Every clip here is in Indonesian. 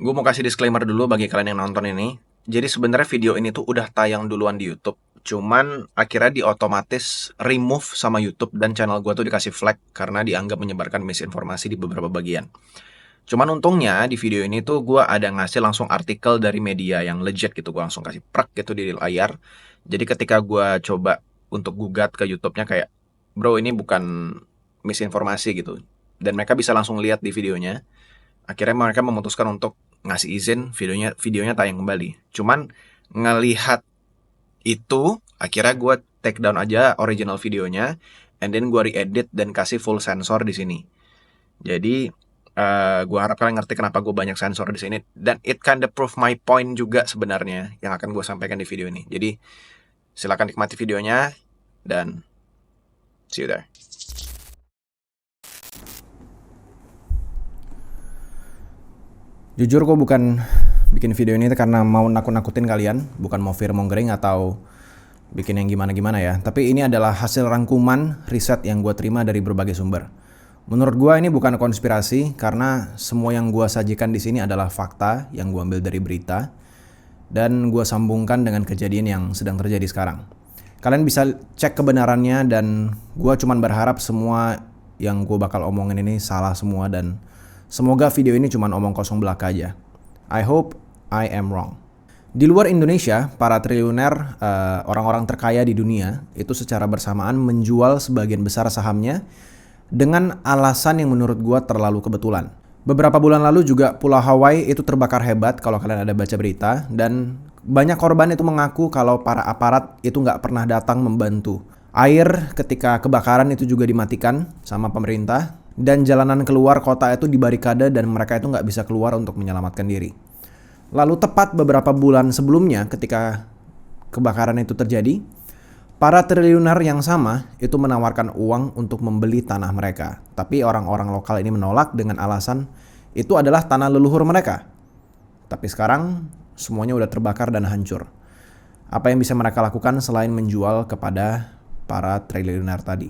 Gue mau kasih disclaimer dulu bagi kalian yang nonton ini. Jadi sebenarnya video ini tuh udah tayang duluan di YouTube. Cuman akhirnya diotomatis remove sama YouTube dan channel gue tuh dikasih flag karena dianggap menyebarkan misinformasi di beberapa bagian. Cuman untungnya di video ini tuh gue ada ngasih langsung artikel dari media yang legit gitu. Gue langsung kasih prak gitu di layar. Jadi ketika gue coba untuk gugat ke YouTube-nya kayak, bro ini bukan misinformasi gitu. Dan mereka bisa langsung lihat di videonya. Akhirnya mereka memutuskan untuk ngasih izin videonya tayang kembali. Cuman ngelihat itu, akhirnya gue take down aja original videonya, and then gue re-edit dan kasih full sensor di sini. Jadi gue harap kalian ngerti kenapa gue banyak sensor di sini, dan it kinda prove my point juga sebenarnya yang akan gue sampaikan di video ini. Jadi silakan nikmati videonya dan see you there. Jujur gue bukan bikin video ini karena mau nakut-nakutin kalian, bukan mau fear-mongering atau bikin yang gimana-gimana ya. Tapi ini adalah hasil rangkuman riset yang gue terima dari berbagai sumber. Menurut gue ini bukan konspirasi karena semua yang gue sajikan di sini adalah fakta yang gue ambil dari berita dan gue sambungkan dengan kejadian yang sedang terjadi sekarang. Kalian bisa cek kebenarannya dan gue cuman berharap semua yang gue bakal omongin ini salah semua dan semoga video ini cuma omong kosong belaka aja. I hope I am wrong. Di luar Indonesia, para triliuner, orang-orang terkaya di dunia, itu secara bersamaan menjual sebagian besar sahamnya dengan alasan yang menurut gua terlalu kebetulan. Beberapa bulan lalu juga Pulau Hawaii itu terbakar hebat kalau kalian ada baca berita, dan banyak korban itu mengaku kalau para aparat itu nggak pernah datang membantu. Air ketika kebakaran itu juga dimatikan sama pemerintah, dan jalanan keluar kota itu dibarikade dan mereka itu nggak bisa keluar untuk menyelamatkan diri. Lalu tepat beberapa bulan sebelumnya ketika kebakaran itu terjadi, para triliuner yang sama itu menawarkan uang untuk membeli tanah mereka. Tapi orang-orang lokal ini menolak dengan alasan itu adalah tanah leluhur mereka. Tapi sekarang semuanya udah terbakar dan hancur. Apa yang bisa mereka lakukan selain menjual kepada para triliuner tadi?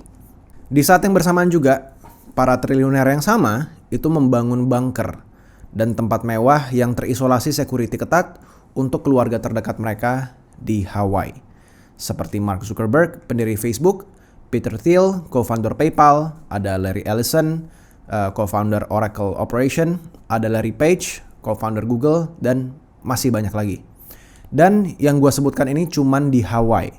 Di saat yang bersamaan juga, para triliuner yang sama itu membangun bunker dan tempat mewah yang terisolasi security ketat untuk keluarga terdekat mereka di Hawaii. Seperti Mark Zuckerberg, pendiri Facebook, Peter Thiel, co-founder PayPal, ada Larry Ellison, co-founder Oracle Operation, ada Larry Page, co-founder Google, dan masih banyak lagi. Dan yang gue sebutkan ini cuman di Hawaii.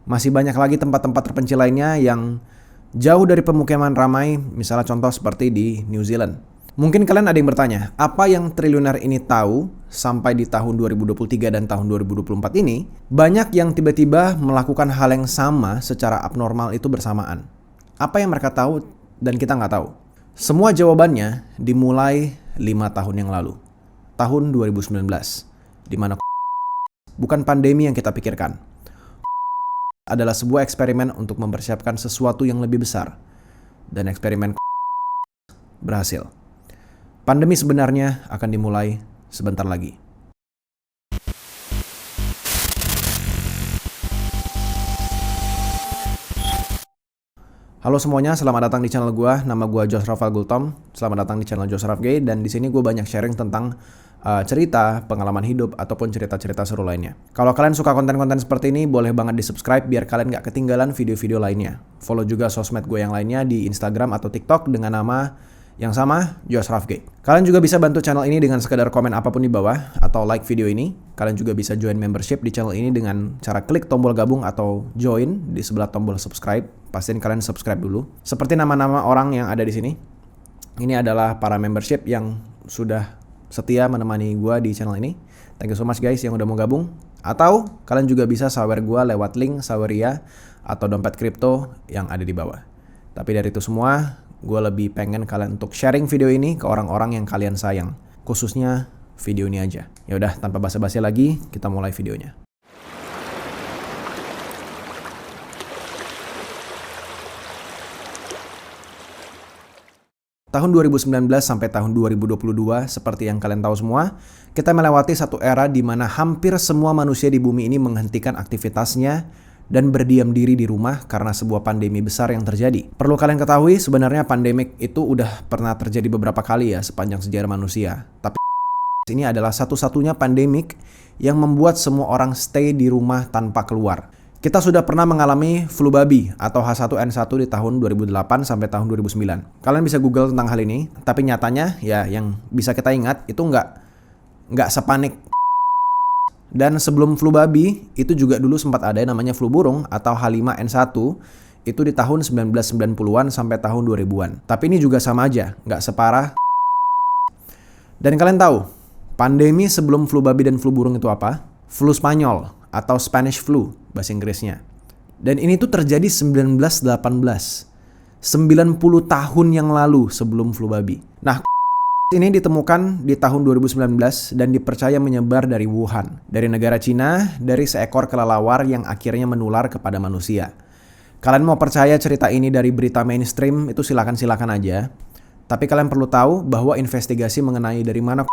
Masih banyak lagi tempat-tempat terpencil lainnya yang jauh dari pemukiman ramai, misalnya contoh seperti di New Zealand. Mungkin kalian ada yang bertanya, apa yang triliuner ini tahu sampai di tahun 2023 dan tahun 2024 ini, banyak yang tiba-tiba melakukan hal yang sama secara abnormal itu bersamaan. Apa yang mereka tahu dan kita nggak tahu? Semua jawabannya dimulai 5 tahun yang lalu, tahun 2019, di mana bukan pandemi yang kita pikirkan. Adalah sebuah eksperimen untuk mempersiapkan sesuatu yang lebih besar, dan eksperimen berhasil. Pandemi sebenarnya akan dimulai sebentar lagi. Halo semuanya, selamat datang di channel gue. Nama gue Josh Rafael Gultom. Selamat datang di channel Josh Rafgay, dan di sini gue banyak sharing tentang cerita, pengalaman hidup, ataupun cerita-cerita seru lainnya. Kalau kalian suka konten-konten seperti ini, boleh banget di-subscribe biar kalian gak ketinggalan video-video lainnya. Follow juga sosmed gue yang lainnya di Instagram atau TikTok dengan nama yang sama, Josh Rafgay. Kalian juga bisa bantu channel ini dengan sekedar komen apapun di bawah atau like video ini. Kalian juga bisa join membership di channel ini dengan cara klik tombol gabung atau join di sebelah tombol subscribe. Pastiin kalian subscribe dulu. Seperti nama-nama orang yang ada di sini. Ini adalah para membership yang sudah setia menemani gue di channel ini. Thank you so much guys yang udah mau gabung. Atau kalian juga bisa sawer gue lewat link Saweria atau dompet kripto yang ada di bawah. Tapi dari itu semua, gue lebih pengen kalian untuk sharing video ini ke orang-orang yang kalian sayang. Khususnya video ini aja. Yaudah, tanpa basa-basi lagi, kita mulai videonya. Tahun 2019 sampai tahun 2022, seperti yang kalian tahu semua, kita melewati satu era di mana hampir semua manusia di bumi ini menghentikan aktivitasnya dan berdiam diri di rumah karena sebuah pandemi besar yang terjadi. Perlu kalian ketahui, sebenarnya pandemik itu udah pernah terjadi beberapa kali ya sepanjang sejarah manusia. Tapi ini adalah satu-satunya pandemik yang membuat semua orang stay di rumah tanpa keluar. Kita sudah pernah mengalami flu babi atau H1N1 di tahun 2008 sampai tahun 2009. Kalian bisa Google tentang hal ini, tapi nyatanya ya yang bisa kita ingat itu nggak sepanik. Dan sebelum flu babi, itu juga dulu sempat ada yang namanya flu burung atau H5N1 itu di tahun 1990-an sampai tahun 2000-an. Tapi ini juga sama aja, nggak separah. Dan kalian tahu, pandemi sebelum flu babi dan flu burung itu apa? Flu Spanyol atau Spanish flu bahasa Inggrisnya. Dan ini tuh terjadi 1918. 90 tahun yang lalu sebelum flu babi. Nah, ini ditemukan di tahun 2019 dan dipercaya menyebar dari Wuhan, dari negara Cina, dari seekor kelelawar yang akhirnya menular kepada manusia. Kalian mau percaya cerita ini dari berita mainstream itu silakan aja. Tapi kalian perlu tahu bahwa investigasi mengenai dari mana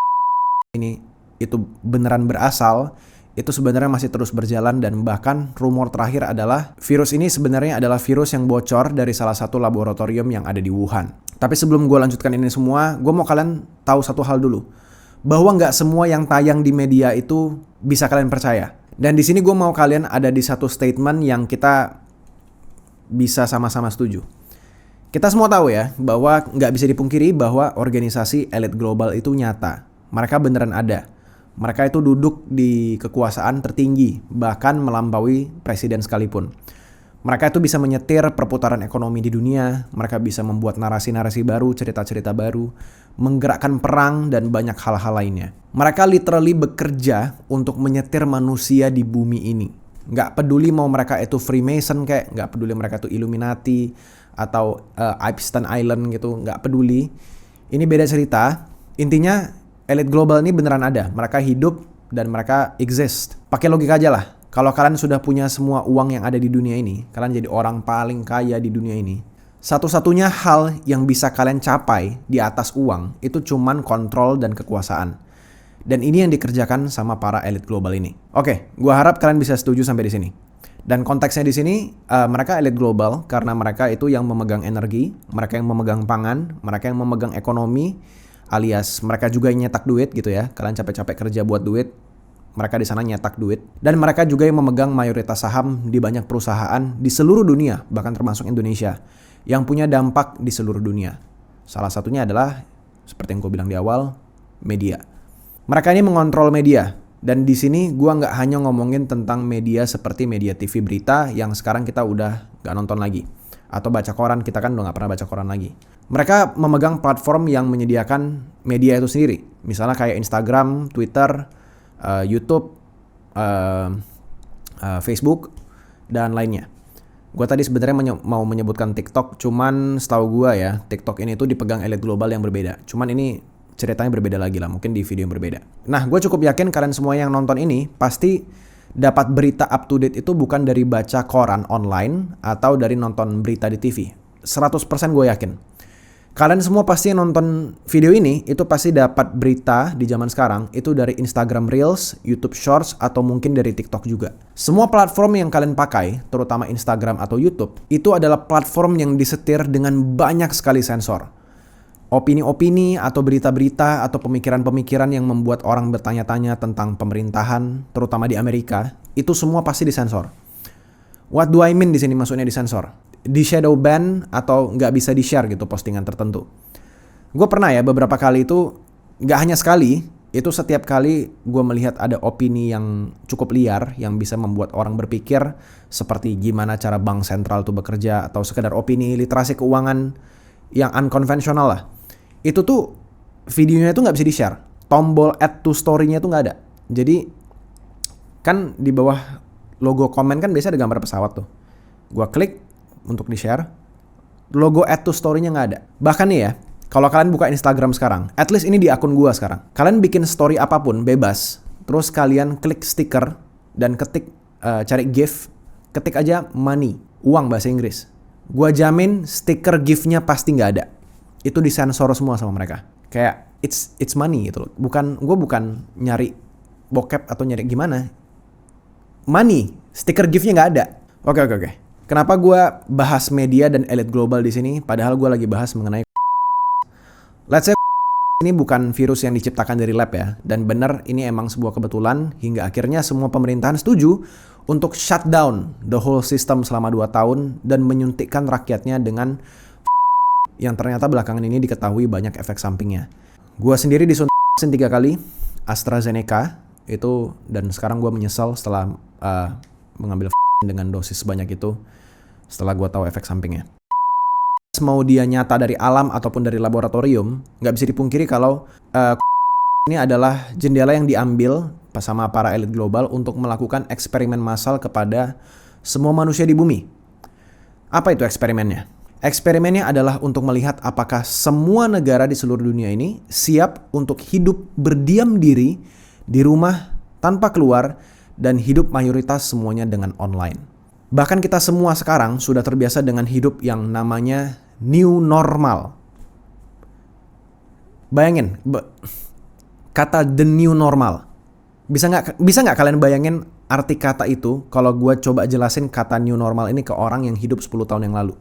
ini itu beneran berasal, itu sebenarnya masih terus berjalan dan bahkan rumor terakhir adalah virus ini sebenarnya adalah virus yang bocor dari salah satu laboratorium yang ada di Wuhan. Tapi sebelum gue lanjutkan ini semua, gue mau kalian tahu satu hal dulu. Bahwa nggak semua yang tayang di media itu bisa kalian percaya. Dan di sini gue mau kalian ada di satu statement yang kita bisa sama-sama setuju. Kita semua tahu ya, bahwa nggak bisa dipungkiri bahwa organisasi elit global itu nyata. Mereka beneran ada. Mereka itu duduk di kekuasaan tertinggi, bahkan melampaui presiden sekalipun. Mereka itu bisa menyetir perputaran ekonomi di dunia, mereka bisa membuat narasi-narasi baru, cerita-cerita baru, menggerakkan perang, dan banyak hal-hal lainnya. Mereka literally bekerja untuk menyetir manusia di bumi ini. Nggak peduli mau mereka itu Freemason kayak, nggak peduli mereka itu Illuminati, atau Epstein Island gitu, nggak peduli. Ini beda cerita. Intinya elit global ini beneran ada. Mereka hidup dan mereka exist. Pakai logika aja lah. Kalau kalian sudah punya semua uang yang ada di dunia ini, kalian jadi orang paling kaya di dunia ini. Satu-satunya hal yang bisa kalian capai di atas uang itu cuman kontrol dan kekuasaan. Dan ini yang dikerjakan sama para elit global ini. Oke, gua harap kalian bisa setuju sampai di sini. Dan konteksnya di sini, mereka elit global karena mereka itu yang memegang energi, mereka yang memegang pangan, mereka yang memegang ekonomi, alias mereka juga yang nyetak duit gitu ya. Kalian capek-capek kerja buat duit, mereka di sana nyetak duit. Dan mereka juga yang memegang mayoritas saham di banyak perusahaan di seluruh dunia, bahkan termasuk Indonesia, yang punya dampak di seluruh dunia. Salah satunya adalah, seperti yang gue bilang di awal, media. Mereka ini mengontrol media. Dan di sini gue nggak hanya ngomongin tentang media seperti media TV berita yang sekarang kita udah nggak nonton lagi. Atau baca koran, kita kan udah nggak pernah baca koran lagi. Mereka memegang platform yang menyediakan media itu sendiri. Misalnya kayak Instagram, Twitter, YouTube, Facebook, dan lainnya. Gue tadi sebenarnya mau menyebutkan TikTok, cuman setahu gue ya, TikTok ini tuh dipegang elit global yang berbeda. Cuman ini ceritanya berbeda lagi lah, mungkin di video yang berbeda. Nah, gue cukup yakin kalian semua yang nonton ini pasti dapat berita up to date itu bukan dari baca koran online atau dari nonton berita di TV. 100% gue yakin. Kalian semua pasti yang nonton video ini itu pasti dapat berita di zaman sekarang itu dari Instagram Reels, YouTube Shorts, atau mungkin dari TikTok juga. Semua platform yang kalian pakai, terutama Instagram atau YouTube, itu adalah platform yang disetir dengan banyak sekali sensor. Opini-opini atau berita-berita atau pemikiran-pemikiran yang membuat orang bertanya-tanya tentang pemerintahan, terutama di Amerika, itu semua pasti disensor. What do I mean di sini maksudnya disensor? Di shadow ban atau nggak bisa di-share gitu postingan tertentu. Gue pernah ya beberapa kali itu, nggak hanya sekali, itu setiap kali gue melihat ada opini yang cukup liar yang bisa membuat orang berpikir seperti gimana cara bank sentral tuh bekerja atau sekedar opini literasi keuangan yang unkonvensional lah. Itu tuh videonya tuh nggak bisa di-share. Tombol add to story-nya tuh nggak ada. Jadi kan di bawah logo komen kan biasa ada gambar pesawat tuh. Gua klik untuk di-share. Logo add to story-nya nggak ada. Bahkan nih ya, kalau kalian buka Instagram sekarang, at least ini di akun gua sekarang. Kalian bikin story apapun bebas. Terus kalian klik stiker dan ketik cari GIF, ketik aja money, uang bahasa Inggris. Gua jamin stiker GIF-nya pasti nggak ada. Itu disensor semua sama mereka. Kayak it's money gitu loh. Gue bukan nyari bokep atau nyari gimana. Money, stiker GIF-nya nggak ada. Oke. Kenapa gue bahas media dan elit global di sini? Padahal gue lagi bahas mengenai. Let's say Ini bukan virus yang diciptakan dari lab ya, dan benar ini emang sebuah kebetulan hingga akhirnya semua pemerintahan setuju untuk shutdown the whole system selama 2 tahun dan menyuntikkan rakyatnya dengan yang ternyata belakangan ini diketahui banyak efek sampingnya. Gua sendiri disuntik 3 kali AstraZeneca itu, dan sekarang gua menyesal setelah mengambil dengan dosis sebanyak itu setelah gua tahu efek sampingnya. Mau dia nyata dari alam ataupun dari laboratorium, nggak bisa dipungkiri kalau ini adalah jendela yang diambil sama para elit global untuk melakukan eksperimen massal kepada semua manusia di bumi. Apa itu eksperimennya? Eksperimennya adalah untuk melihat apakah semua negara di seluruh dunia ini siap untuk hidup berdiam diri di rumah tanpa keluar dan hidup mayoritas semuanya dengan online. Bahkan kita semua sekarang sudah terbiasa dengan hidup yang namanya new normal. Bayangin, kata the new normal. Bisa nggak kalian bayangin arti kata itu kalau gue coba jelasin kata new normal ini ke orang yang hidup 10 tahun yang lalu.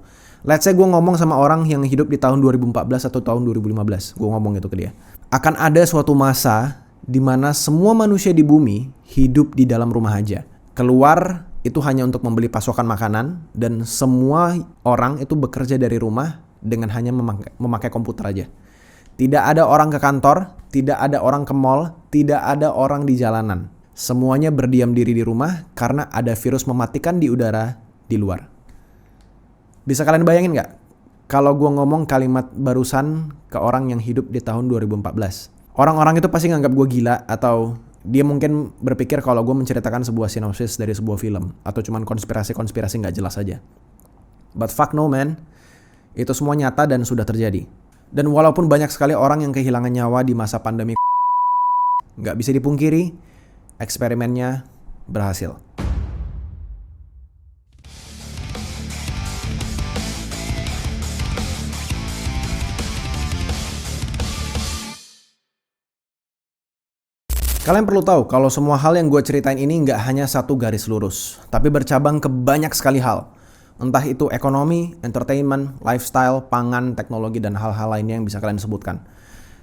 Let's say gue ngomong sama orang yang hidup di tahun 2014 atau tahun 2015. Gue ngomong itu ke dia. Akan ada suatu masa di mana semua manusia di bumi hidup di dalam rumah aja. Keluar itu hanya untuk membeli pasokan makanan, dan semua orang itu bekerja dari rumah dengan hanya memakai komputer aja. Tidak ada orang ke kantor, tidak ada orang ke mall, tidak ada orang di jalanan. Semuanya berdiam diri di rumah karena ada virus mematikan di udara di luar. Bisa kalian bayangin nggak kalau gue ngomong kalimat barusan ke orang yang hidup di tahun 2014? Orang-orang itu pasti nganggap gue gila, atau dia mungkin berpikir kalau gue menceritakan sebuah sinopsis dari sebuah film atau cuman konspirasi-konspirasi nggak jelas aja. But fuck no man, itu semua nyata dan sudah terjadi. Dan walaupun banyak sekali orang yang kehilangan nyawa di masa pandemi, nggak bisa dipungkiri, eksperimennya berhasil. Kalian perlu tahu kalau semua hal yang gue ceritain ini nggak hanya satu garis lurus, tapi bercabang ke banyak sekali hal. Entah itu ekonomi, entertainment, lifestyle, pangan, teknologi, dan hal-hal lainnya yang bisa kalian sebutkan.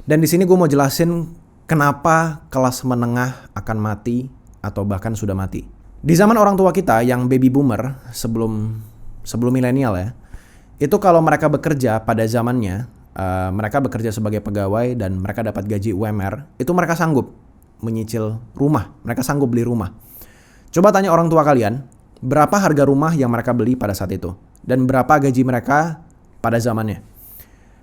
Dan di sini gue mau jelasin kenapa kelas menengah akan mati atau bahkan sudah mati. Di zaman orang tua kita yang baby boomer sebelum milenial ya, itu kalau mereka bekerja pada zamannya, mereka bekerja sebagai pegawai dan mereka dapat gaji UMR, itu mereka sanggup menyicil rumah, mereka sanggup beli rumah. Coba tanya orang tua kalian, berapa harga rumah yang mereka beli pada saat itu? Dan berapa gaji mereka pada zamannya?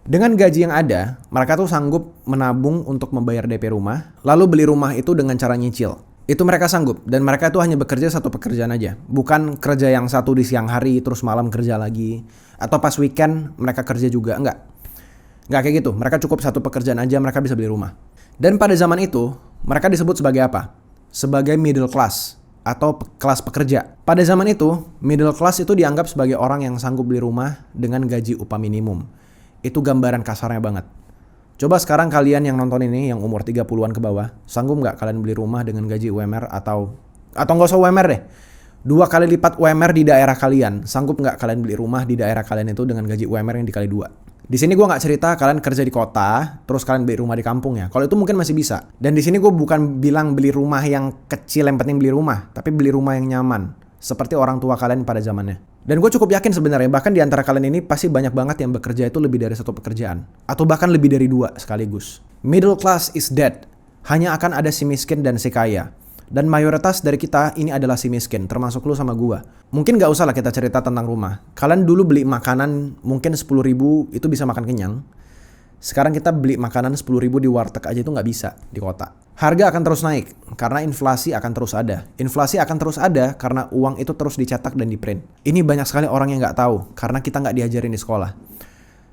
Dengan gaji yang ada, mereka tuh sanggup menabung untuk membayar DP rumah, lalu beli rumah itu dengan cara nyicil. Itu mereka sanggup, dan mereka tuh hanya bekerja satu pekerjaan aja. Bukan kerja yang satu di siang hari, terus malam kerja lagi. Atau pas weekend mereka kerja juga, enggak kayak gitu, mereka cukup satu pekerjaan aja, mereka bisa beli rumah. Dan pada zaman itu, mereka disebut sebagai apa? Sebagai middle class atau kelas pekerja. Pada zaman itu, middle class itu dianggap sebagai orang yang sanggup beli rumah dengan gaji upah minimum. Itu gambaran kasarnya banget. Coba sekarang kalian yang nonton ini, yang umur 30-an ke bawah, sanggup nggak kalian beli rumah dengan gaji UMR atau nggak usah UMR deh. 2 kali lipat UMR di daerah kalian. Sanggup nggak kalian beli rumah di daerah kalian itu dengan gaji UMR yang dikali 2? Di sini gue nggak cerita kalian kerja di kota, terus kalian beli rumah di kampung ya. Kalau itu mungkin masih bisa. Dan di sini gue bukan bilang beli rumah yang kecil, yang penting beli rumah, tapi beli rumah yang nyaman, seperti orang tua kalian pada zamannya. Dan gue cukup yakin sebenarnya, bahkan di antara kalian ini pasti banyak banget yang bekerja itu lebih dari satu pekerjaan, atau bahkan lebih dari 2 sekaligus. Middle class is dead. Hanya akan ada si miskin dan si kaya. Dan mayoritas dari kita ini adalah si miskin, termasuk lu sama gua. Mungkin gak usah lah kita cerita tentang rumah. Kalian dulu beli makanan mungkin 10.000 itu bisa makan kenyang. Sekarang kita beli makanan 10.000 di warteg aja itu gak bisa di kota. Harga akan terus naik karena inflasi akan terus ada. Inflasi akan terus ada karena uang itu terus dicetak dan diprint. Ini banyak sekali orang yang gak tahu karena kita gak diajarin di sekolah.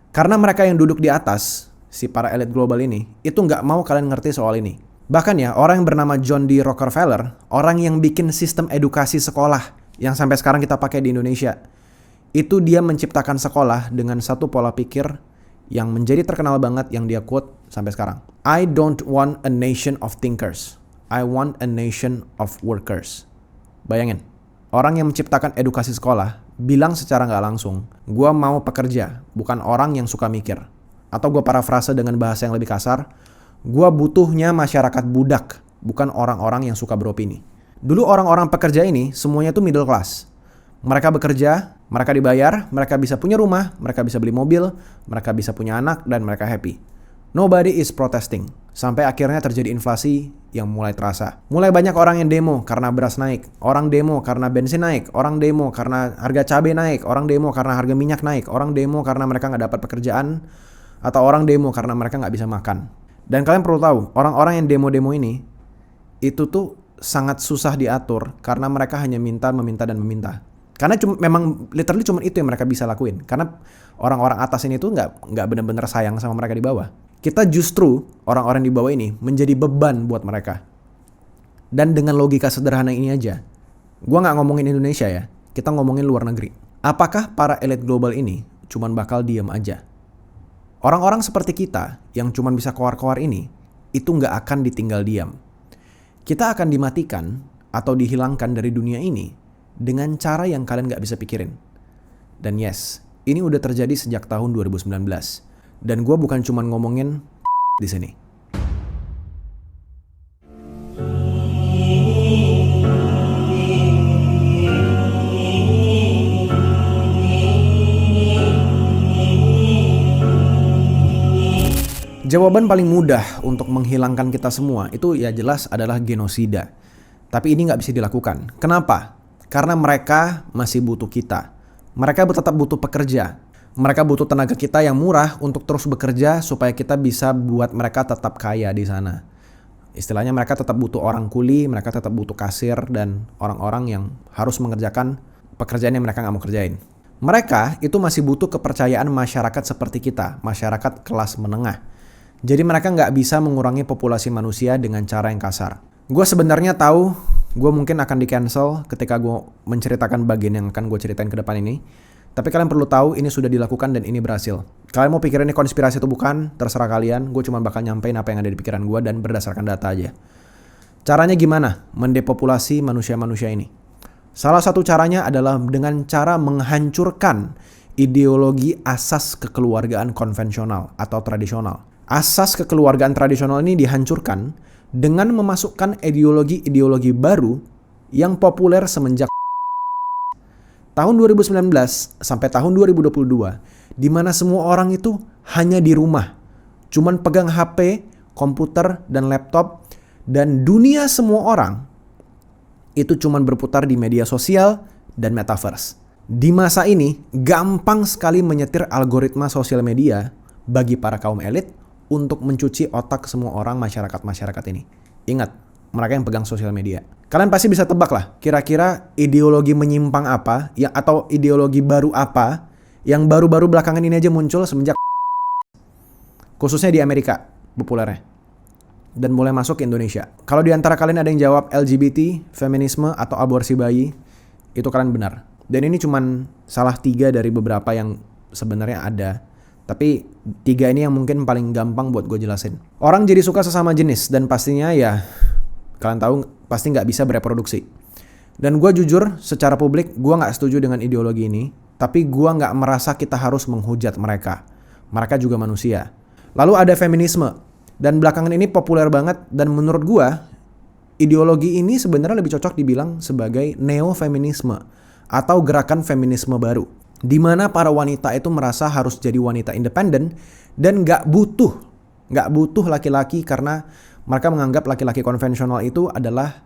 Karena mereka yang duduk di atas, si para elit global ini, itu gak mau kalian ngerti soal ini. Bahkan ya, orang yang bernama John D. Rockefeller, orang yang bikin sistem edukasi sekolah yang sampai sekarang kita pakai di Indonesia, itu dia menciptakan sekolah dengan satu pola pikir yang menjadi terkenal banget yang dia quote sampai sekarang. I don't want a nation of thinkers. I want a nation of workers. Bayangin, orang yang menciptakan edukasi sekolah bilang secara nggak langsung, gua mau pekerja, bukan orang yang suka mikir. Atau gua parafrase dengan bahasa yang lebih kasar, Gua butuhnya masyarakat budak, bukan orang-orang yang suka beropini. Dulu orang-orang pekerja ini semuanya tuh middle class. Mereka bekerja, mereka dibayar, mereka bisa punya rumah, mereka bisa beli mobil, mereka bisa punya anak, dan mereka happy. Nobody is protesting. Sampai akhirnya terjadi inflasi yang mulai terasa. Mulai banyak orang yang demo karena beras naik, orang demo karena bensin naik, orang demo karena harga cabai naik, orang demo karena harga minyak naik, orang demo karena mereka nggak dapat pekerjaan, atau orang demo karena mereka nggak bisa makan. Dan kalian perlu tahu, orang-orang yang demo-demo ini, itu tuh sangat susah diatur karena mereka hanya meminta dan meminta. Karena memang literally cuma itu yang mereka bisa lakuin. Karena orang-orang atas ini tuh nggak benar-benar sayang sama mereka di bawah. Kita justru orang-orang di bawah ini menjadi beban buat mereka. Dan dengan logika sederhana ini aja, gua nggak ngomongin Indonesia ya, kita ngomongin luar negeri. Apakah para elit global ini cuman bakal diam aja? Orang-orang seperti kita yang cuman bisa koar-koar ini, itu nggak akan ditinggal diam. Kita akan dimatikan atau dihilangkan dari dunia ini dengan cara yang kalian nggak bisa pikirin. Dan yes, ini udah terjadi sejak tahun 2019. Dan gue bukan cuma ngomongin di sini. Jawaban paling mudah untuk menghilangkan kita semua itu ya jelas adalah genosida. Tapi ini nggak bisa dilakukan. Kenapa? Karena mereka masih butuh kita. Mereka tetap butuh pekerja. Mereka butuh tenaga kita yang murah untuk terus bekerja supaya kita bisa buat mereka tetap kaya di sana. Istilahnya mereka tetap butuh orang kuli, mereka tetap butuh kasir dan orang-orang yang harus mengerjakan pekerjaan yang mereka nggak mau kerjain. Mereka itu masih butuh kepercayaan masyarakat seperti kita, masyarakat kelas menengah. Jadi mereka nggak bisa mengurangi populasi manusia dengan cara yang kasar. Gue sebenarnya tahu gue mungkin akan di-cancel ketika gue menceritakan bagian yang akan gue ceritain ke depan ini. Tapi kalian perlu tahu ini sudah dilakukan dan ini berhasil. Kalian mau pikir ini konspirasi atau bukan, terserah kalian. Gue cuma bakal nyampein apa yang ada di pikiran gue dan berdasarkan data aja. Caranya gimana mendepopulasi manusia-manusia ini? Salah satu caranya adalah dengan cara menghancurkan ideologi asas kekeluargaan konvensional atau tradisional. Asas kekeluargaan tradisional ini dihancurkan dengan memasukkan ideologi-ideologi baru yang populer semenjak tahun 2019 sampai tahun 2022, di mana semua orang itu hanya di rumah, cuman pegang HP, komputer, dan laptop, dan dunia semua orang itu cuman berputar di media sosial dan metaverse. Di masa ini, gampang sekali menyetir algoritma sosial media bagi para kaum elit untuk mencuci otak semua orang masyarakat ini. Ingat, mereka yang pegang sosial media. Kalian pasti bisa tebak lah, kira-kira ideologi menyimpang apa, ya, atau ideologi baru apa, yang baru-baru belakangan ini aja muncul semenjak khususnya di Amerika populernya. Dan mulai masuk ke Indonesia. Kalau di antara kalian ada yang jawab LGBT, feminisme, atau aborsi bayi, itu kalian benar. Dan ini cuman salah 3 dari beberapa yang sebenarnya ada. Tapi 3 ini yang mungkin paling gampang buat gue jelasin. Orang jadi suka sesama jenis, dan pastinya ya kalian tahu pasti nggak bisa bereproduksi. Dan gue jujur secara publik gue nggak setuju dengan ideologi ini. Tapi gue nggak merasa kita harus menghujat mereka. Mereka juga manusia. Lalu ada feminisme. Dan belakangan ini populer banget. Dan menurut gue ideologi ini sebenarnya lebih cocok dibilang sebagai neo-feminisme. Atau gerakan feminisme baru. Di mana para wanita itu merasa harus jadi wanita independen. Dan nggak butuh laki-laki karena mereka menganggap laki-laki konvensional itu adalah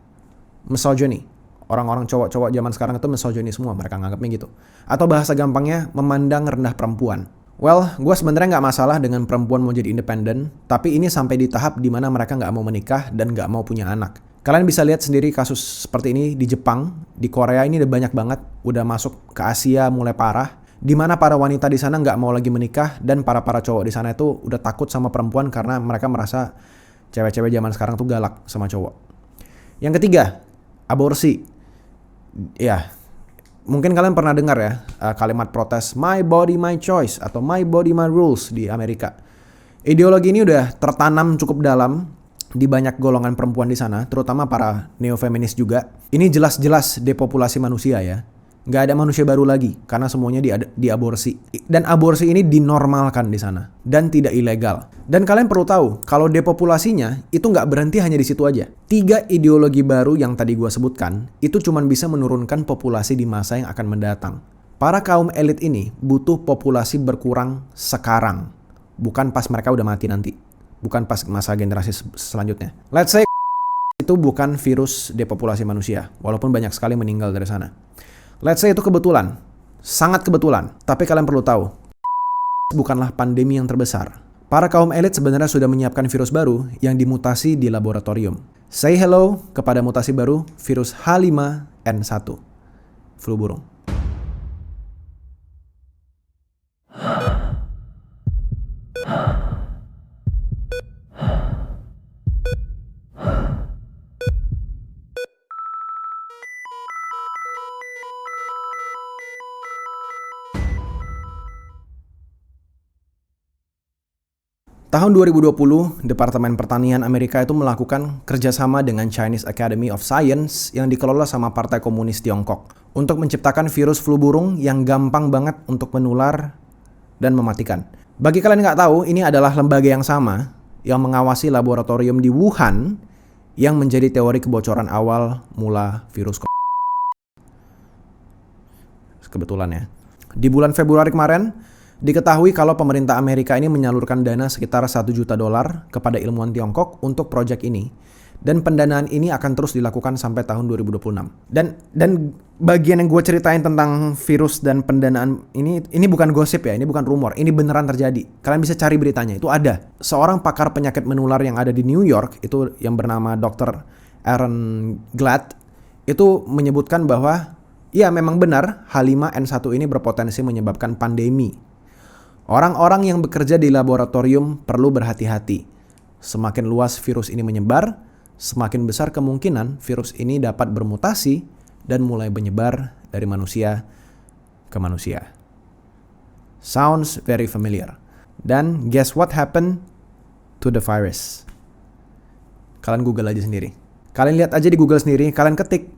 misogyny. Orang-orang cowok-cowok zaman sekarang itu misogyny semua, mereka nganggapnya gitu. Atau bahasa gampangnya, memandang rendah perempuan. Well, gue sebenarnya nggak masalah dengan perempuan mau jadi independen, tapi ini sampai di tahap di mana mereka nggak mau menikah dan nggak mau punya anak. Kalian bisa lihat sendiri kasus seperti ini di Jepang, di Korea ini udah banyak banget, udah masuk ke Asia mulai parah. Di mana para wanita di sana nggak mau lagi menikah dan para cowok di sana itu udah takut sama perempuan karena mereka merasa cewek-cewek zaman sekarang tuh galak sama cowok. Yang ketiga, aborsi. Ya, mungkin kalian pernah dengar ya kalimat protes my body my choice atau my body my rules di Amerika. Ideologi ini udah tertanam cukup dalam di banyak golongan perempuan di sana, terutama para neo-feminis juga. Ini jelas-jelas depopulasi manusia ya. Nggak ada manusia baru lagi karena semuanya diaborsi. Dan aborsi ini dinormalkan di sana dan tidak ilegal. Dan kalian perlu tahu kalau depopulasinya itu nggak berhenti hanya di situ aja. 3 ideologi baru yang tadi gue sebutkan itu cuma bisa menurunkan populasi di masa yang akan mendatang. Para kaum elit ini butuh populasi berkurang sekarang, bukan pas mereka udah mati nanti, bukan pas masa generasi selanjutnya. Let's say itu bukan virus depopulasi manusia, walaupun banyak sekali meninggal dari sana. Let's say itu kebetulan, sangat kebetulan. Tapi kalian perlu tahu, bukanlah pandemi yang terbesar. Para kaum elit sebenarnya sudah menyiapkan virus baru yang dimutasi di laboratorium. Say hello kepada mutasi baru virus H5N1, flu burung. Tahun 2020, Departemen Pertanian Amerika itu melakukan kerjasama dengan Chinese Academy of Science yang dikelola sama Partai Komunis Tiongkok untuk menciptakan virus flu burung yang gampang banget untuk menular dan mematikan. Bagi kalian yang nggak tahu, ini adalah lembaga yang sama yang mengawasi laboratorium di Wuhan yang menjadi teori kebocoran awal mula virus kebetulan ya. Di bulan Februari kemarin, diketahui kalau pemerintah Amerika ini menyalurkan dana sekitar $1 juta kepada ilmuwan Tiongkok untuk proyek ini. Dan pendanaan ini akan terus dilakukan sampai tahun 2026. Dan bagian yang gue ceritain tentang virus dan pendanaan ini bukan gosip ya, ini bukan rumor, ini beneran terjadi. Kalian bisa cari beritanya, itu ada. Seorang pakar penyakit menular yang ada di New York, itu yang bernama Dr. Aaron Glatt, itu menyebutkan bahwa ya memang benar H5N1 ini berpotensi menyebabkan pandemi. Orang-orang yang bekerja di laboratorium perlu berhati-hati. Semakin luas virus ini menyebar, semakin besar kemungkinan virus ini dapat bermutasi dan mulai menyebar dari manusia ke manusia. Sounds very familiar. Dan guess what happened to the virus? Kalian Google aja sendiri. Kalian lihat aja di Google sendiri, kalian ketik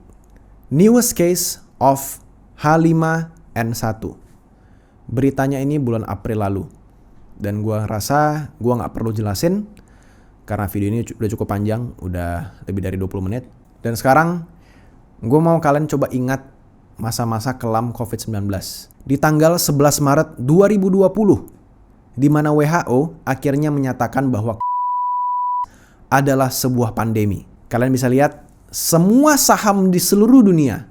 newest case of H5N1. Beritanya ini bulan April lalu. Dan gue rasa gue gak perlu jelasin karena video ini udah cukup panjang, udah lebih dari 20 menit. Dan sekarang gue mau kalian coba ingat masa-masa kelam COVID-19. Di tanggal 11 Maret 2020, di mana WHO akhirnya menyatakan bahwa adalah sebuah pandemi. Kalian bisa lihat semua saham di seluruh dunia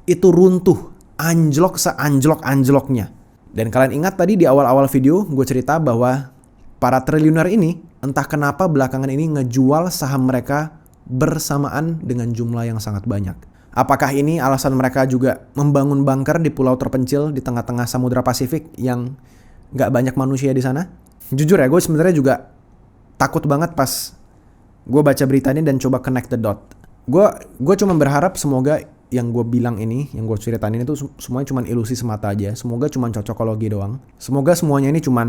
itu runtuh, anjlok seanjlok-anjloknya. Dan kalian ingat tadi di awal-awal video gue cerita bahwa para triliuner ini entah kenapa belakangan ini ngejual saham mereka bersamaan dengan jumlah yang sangat banyak. Apakah ini alasan mereka juga membangun bunker di pulau terpencil di tengah-tengah Samudra Pasifik yang gak banyak manusia di sana? Jujur ya, gue sebenarnya juga takut banget pas gue baca berita ini dan coba connect the dot. Gue cuma berharap semoga yang gue bilang ini, yang gue ceritain ini tuh semuanya cuma ilusi semata aja. Semoga cuma cocokologi doang. Semoga semuanya ini cuma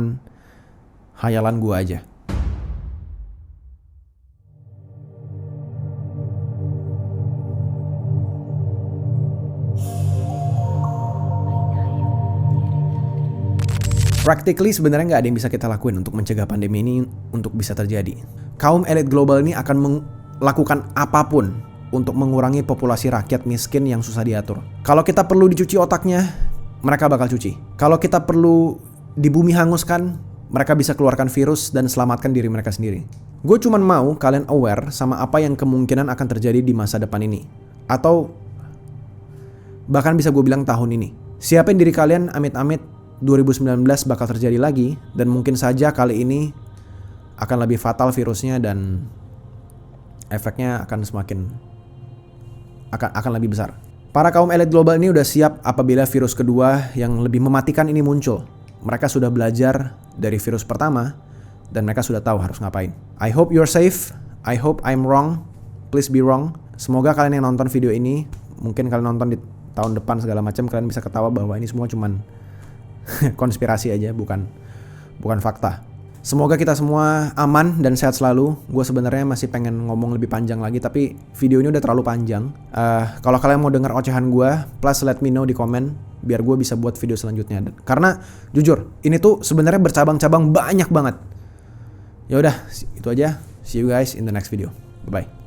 hayalan gue aja. Practically sebenarnya nggak ada yang bisa kita lakuin untuk mencegah pandemi ini untuk bisa terjadi. Kaum elit global ini akan melakukan apapun untuk mengurangi populasi rakyat miskin yang susah diatur. Kalau kita perlu dicuci otaknya, mereka bakal cuci. Kalau kita perlu di bumi hanguskan, mereka bisa keluarkan virus dan selamatkan diri mereka sendiri. Gue cuma mau kalian aware sama apa yang kemungkinan akan terjadi di masa depan ini. Atau bahkan bisa gue bilang tahun ini. Siapin diri kalian, amit-amit 2019 bakal terjadi lagi, dan mungkin saja kali ini akan lebih fatal virusnya dan efeknya akan lebih besar. Para kaum elit global ini udah siap apabila virus kedua yang lebih mematikan ini muncul. Mereka sudah belajar dari virus pertama dan mereka sudah tahu harus ngapain. I hope you're safe. I hope I'm wrong. Please be wrong. Semoga kalian yang nonton video ini, mungkin kalian nonton di tahun depan segala macam, kalian bisa ketawa bahwa ini semua cuman konspirasi aja, bukan fakta. Semoga kita semua aman dan sehat selalu. Gue sebenarnya masih pengen ngomong lebih panjang lagi, tapi video ini udah terlalu panjang. Kalau kalian mau denger ocehan gue, plus let me know di komen biar gue bisa buat video selanjutnya. Karena jujur, ini tuh sebenarnya bercabang-cabang banyak banget. Ya udah, itu aja. See you guys in the next video. Bye bye.